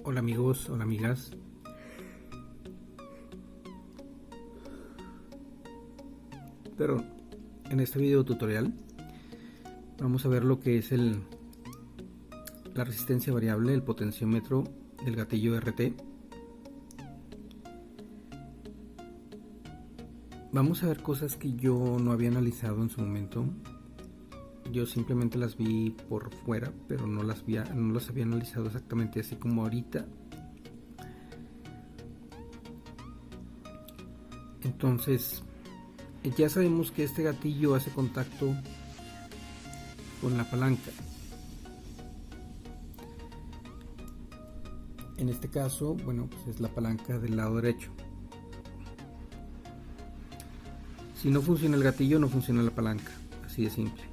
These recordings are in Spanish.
Hola amigos, hola amigas. Pero en este video tutorial vamos a ver lo que es la resistencia variable, el potenciómetro del gatillo RT. Vamos a ver cosas que yo no había analizado en su momento. Yo simplemente las vi por fuera, pero no las había analizado exactamente así como ahorita. Entonces, ya sabemos que este gatillo hace contacto con la palanca. En este caso, bueno, pues es la palanca del lado derecho. Si no funciona el gatillo, no funciona la palanca, así de simple.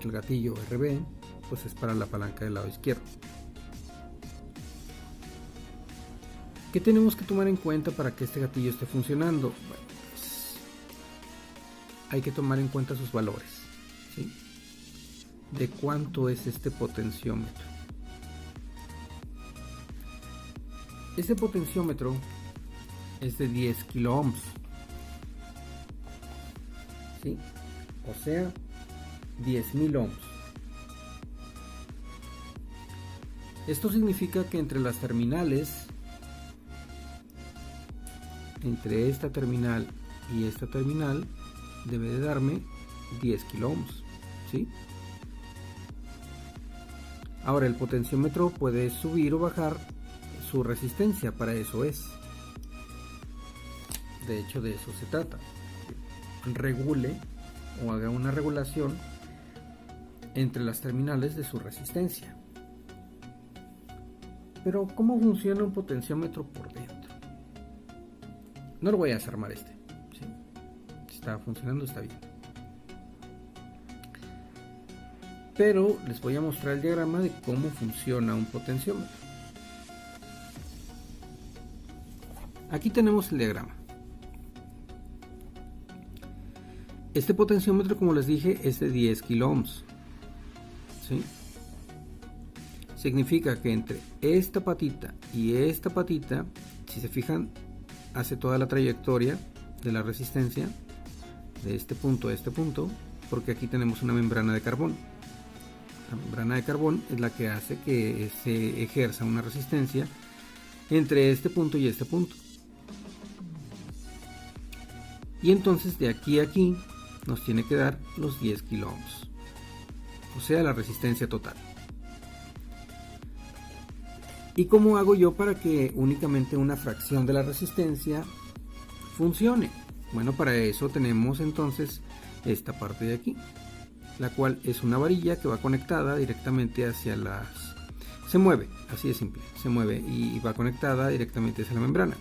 El gatillo RB pues es para la palanca del lado izquierdo. ¿Qué tenemos que tomar en cuenta para que este gatillo esté funcionando? Bueno, pues hay que tomar en cuenta sus valores, ¿sí? De cuánto es este potenciómetro. Este potenciómetro es de 10 kilo ohms, ¿sí? O sea, 10.000 ohms. Esto significa que entre las terminales, entre esta terminal y esta terminal, debe de darme 10 kilo ohms, ¿sí? Ahora el potenciómetro puede subir o bajar su resistencia, para eso es. De hecho, de eso se trata. Regule o haga una regulación entre las terminales de su resistencia. Pero ¿cómo funciona un potenciómetro por dentro? No lo voy a desarmar ¿sí? Si está funcionando, está bien. Pero les voy a mostrar el diagrama de cómo funciona un potenciómetro. Aquí tenemos el diagrama. Este potenciómetro, como les dije, es de 10 kilo ohms, ¿sí? Significa que entre esta patita y esta patita, si se fijan, hace toda la trayectoria de la resistencia de este punto a este punto, porque aquí tenemos una membrana de carbón. La membrana de carbón es la que hace que se ejerza una resistencia entre este punto y este punto. Y entonces de aquí a aquí nos tiene que dar los 10 kilo ohms, o sea, la resistencia total. ¿Y cómo hago yo para que únicamente una fracción de la resistencia funcione? Bueno, para eso tenemos entonces esta parte de aquí, la cual es una varilla que va conectada directamente hacia se mueve, así de simple, se mueve y va conectada directamente hacia la membrana.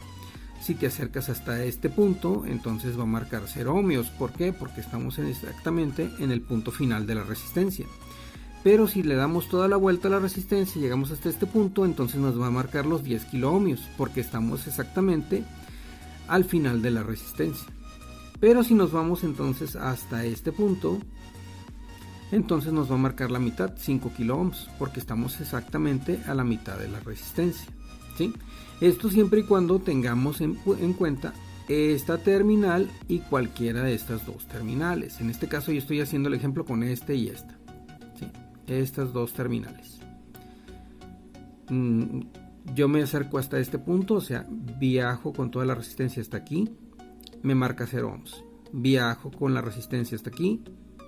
Si te acercas hasta este punto, entonces va a marcar 0 ohmios. ¿Por qué? Porque estamos exactamente en el punto final de la resistencia. Pero si le damos toda la vuelta a la resistencia y llegamos hasta este punto, entonces nos va a marcar los 10 kilo ohmios, porque estamos exactamente al final de la resistencia. Pero si nos vamos entonces hasta este punto, entonces nos va a marcar la mitad, 5 kilo ohms, porque estamos exactamente a la mitad de la resistencia, ¿sí? Esto siempre y cuando tengamos en cuenta esta terminal y cualquiera de estas dos terminales. En este caso yo estoy haciendo el ejemplo con este y esta, ¿sí? Estas dos terminales. Yo me acerco hasta este punto, o sea, viajo con toda la resistencia hasta aquí, me marca 0 ohms. Viajo con la resistencia hasta aquí,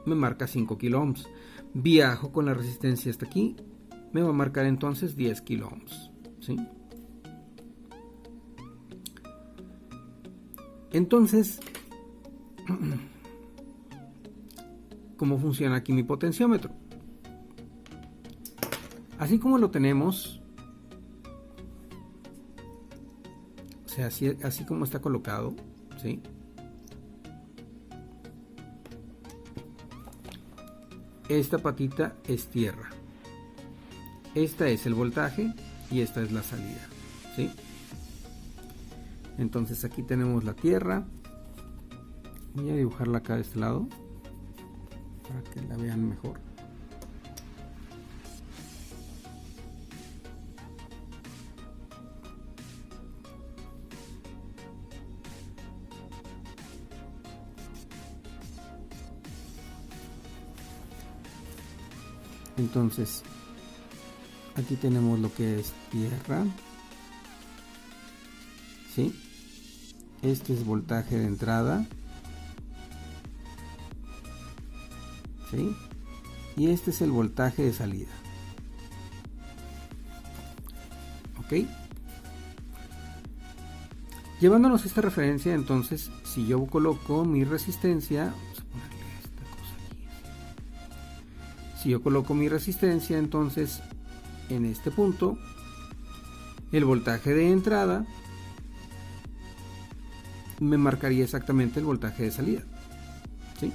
me marca 5 kilo ohms. Viajo con la resistencia hasta aquí, me va a marcar entonces 10 kilo ohms, ¿sí? Entonces, ¿cómo funciona aquí mi potenciómetro? Así como lo tenemos, o sea, así como está colocado, ¿sí? Esta patita es tierra. Esta es el voltaje y esta es la salida, ¿sí? Entonces aquí tenemos la tierra. Voy a dibujarla acá de este lado para que la vean mejor. Entonces aquí tenemos lo que es tierra, ¿sí? Este es voltaje de entrada, ¿sí? Y este es el voltaje de salida. ¿Ok? Llevándonos a esta referencia, entonces, si yo coloco mi resistencia, vamos a ponerle esta cosa aquí. Si yo coloco mi resistencia, entonces, en este punto, el voltaje de entrada me marcaría exactamente el voltaje de salida, ¿sí?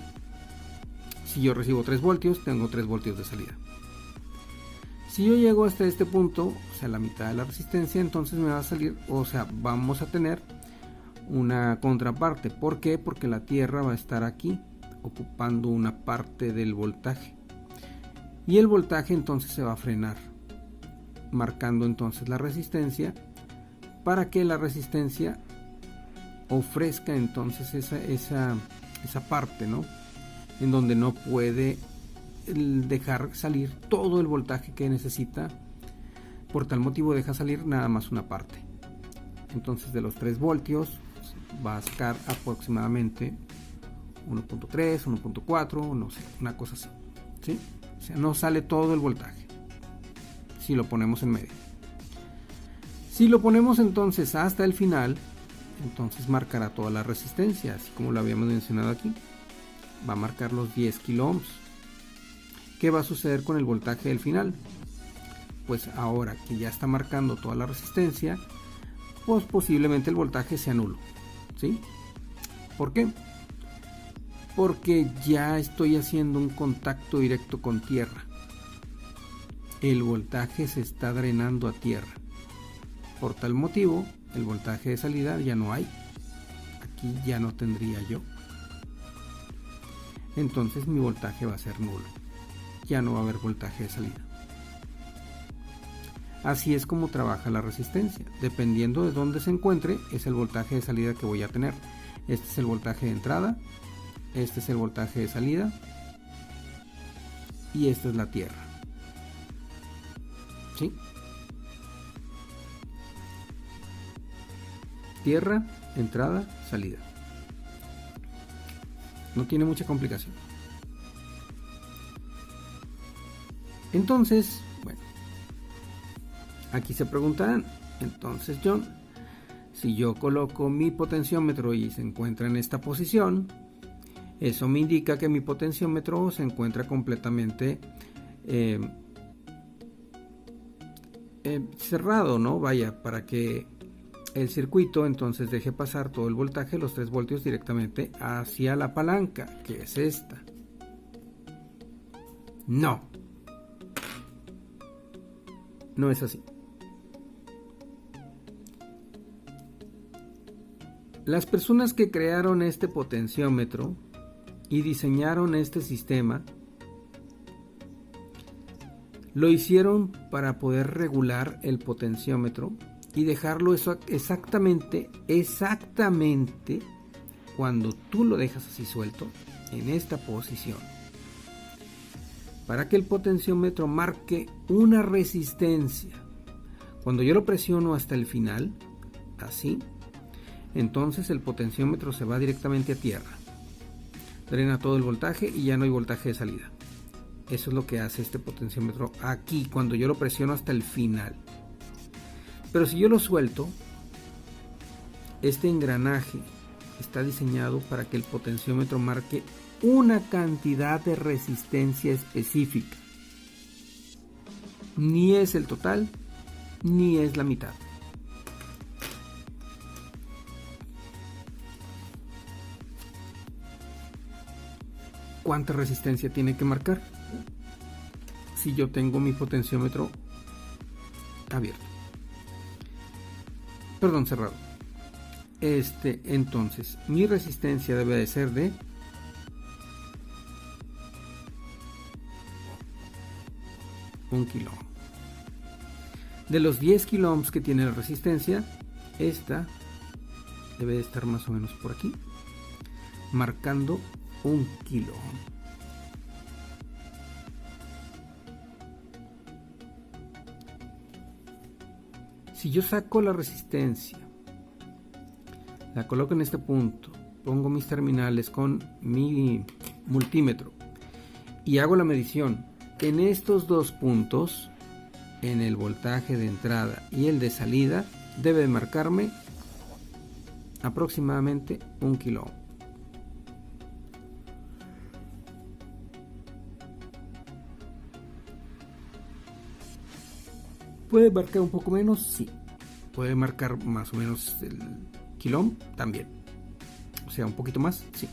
Si yo recibo 3 voltios, tengo 3 voltios de salida. Si yo llego hasta este punto, o sea, la mitad de la resistencia, entonces me va a salir, o sea, vamos a tener una contraparte. ¿Por qué? Porque la tierra va a estar aquí, ocupando una parte del voltaje. Y el voltaje entonces se va a frenar, marcando entonces la resistencia, para que la resistencia ofrezca entonces esa parte, ¿no? En donde no puede dejar salir todo el voltaje que necesita. Por tal motivo deja salir nada más una parte. Entonces de los 3 voltios va a sacar aproximadamente 1.3, 1.4, no sé, una cosa así, ¿sí? O sea, no sale todo el voltaje si lo ponemos en medio. Si lo ponemos entonces hasta el final, entonces marcará toda la resistencia, así como lo habíamos mencionado aquí. Va a marcar los 10 kilo ohms. ¿Qué va a suceder con el voltaje del final? Pues ahora que ya está marcando toda la resistencia, pues posiblemente el voltaje sea nulo, ¿sí? ¿Por qué? Porque ya estoy haciendo un contacto directo con tierra. El voltaje se está drenando a tierra. Por tal motivo, el voltaje de salida ya no hay. Aquí ya no tendría yo. Entonces mi voltaje va a ser nulo. Ya no va a haber voltaje de salida. Así es como trabaja la resistencia. Dependiendo de dónde se encuentre, es el voltaje de salida que voy a tener. Este es el voltaje de entrada, este es el voltaje de salida y esta es la tierra. ¿Sí? Tierra, entrada, salida. No tiene mucha complicación. Entonces, bueno, aquí se preguntarán, entonces John, si yo coloco mi potenciómetro y se encuentra en esta posición, eso me indica que mi potenciómetro se encuentra completamente cerrado, ¿no? Vaya, para que el circuito entonces deje pasar todo el voltaje, los 3 voltios directamente hacia la palanca, que es esta. No es así. Las personas que crearon este potenciómetro y diseñaron este sistema lo hicieron para poder regular el potenciómetro y dejarlo eso exactamente cuando tú lo dejas así suelto en esta posición, para que el potenciómetro marque una resistencia. Cuando yo lo presiono hasta el final, así, entonces el potenciómetro se va directamente a tierra, drena todo el voltaje y ya no hay voltaje de salida. Eso es lo que hace este potenciómetro aquí cuando yo lo presiono hasta el final. Pero si yo lo suelto, este engranaje está diseñado para que el potenciómetro marque una cantidad de resistencia específica. Ni es el total, ni es la mitad. ¿Cuánta resistencia tiene que marcar? Si yo tengo mi potenciómetro abierto. Perdón, cerrado. Entonces, mi resistencia debe de ser de 1 kilo ohm. De los 10 kilo ohms que tiene la resistencia, esta debe de estar más o menos por aquí, marcando 1 kilo ohm. Si yo saco la resistencia, la coloco en este punto, pongo mis terminales con mi multímetro y hago la medición en estos dos puntos, en el voltaje de entrada y el de salida, debe de marcarme aproximadamente 1 kilo ohm. ¿Puede marcar un poco menos? Sí. ¿Puede marcar más o menos el kilo ohm? También. O sea, un poquito más, sí.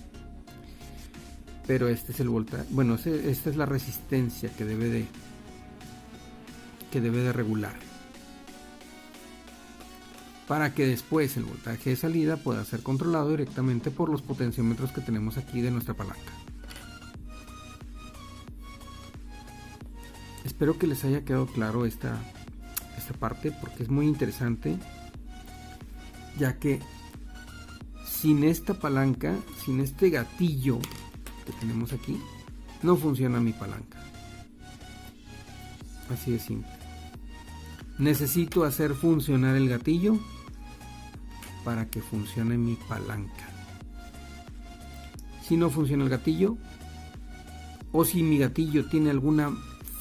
Pero este es el voltaje. Bueno, esta es la resistencia que debe de regular, para que después el voltaje de salida pueda ser controlado directamente por los potenciómetros que tenemos aquí de nuestra palanca. Espero que les haya quedado claro esta parte, porque es muy interesante, ya que sin esta palanca, sin este gatillo que tenemos aquí, no funciona mi palanca. Así de simple. Necesito hacer funcionar el gatillo para que funcione mi palanca. Si no funciona el gatillo, o si mi gatillo tiene alguna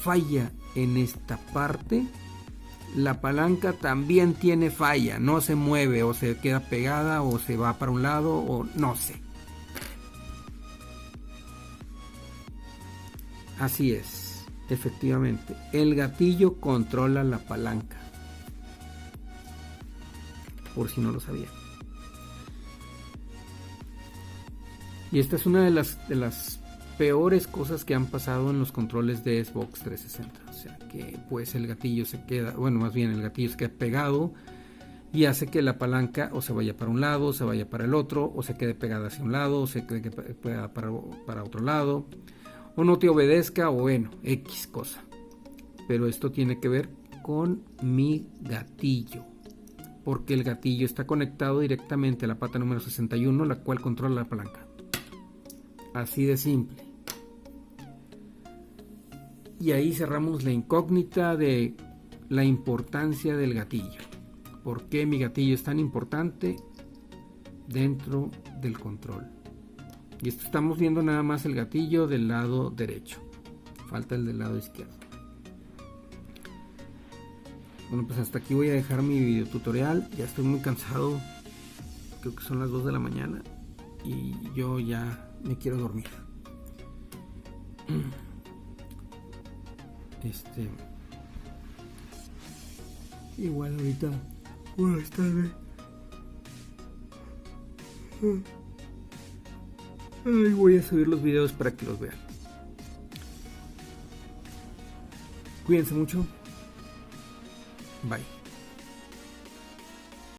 falla en esta parte, la palanca también tiene falla, no se mueve, o se queda pegada, o se va para un lado, o no sé. Así es, efectivamente, el gatillo controla la palanca, por si no lo sabía. Y esta es una de las peores cosas que han pasado en los controles de Xbox 360. O sea, que pues el gatillo se queda, bueno, más bien el gatillo se queda pegado y hace que la palanca o se vaya para un lado, o se vaya para el otro, o se quede pegada hacia un lado, o se quede pegada para otro lado, o no te obedezca, o bueno, X cosa. Pero esto tiene que ver con mi gatillo, porque el gatillo está conectado directamente a la pata número 61, la cual controla la palanca. Así de simple. Y ahí cerramos la incógnita de la importancia del gatillo. ¿Por qué mi gatillo es tan importante dentro del control? Y esto estamos viendo nada más el gatillo del lado derecho. Falta el del lado izquierdo. Bueno, pues hasta aquí voy a dejar mi video tutorial. Ya estoy muy cansado. Creo que son las 2 de la mañana. Y yo ya me quiero dormir. Igual ahorita buenas tardes. Ay, voy a subir los videos para que los vean. Cuídense mucho. Bye.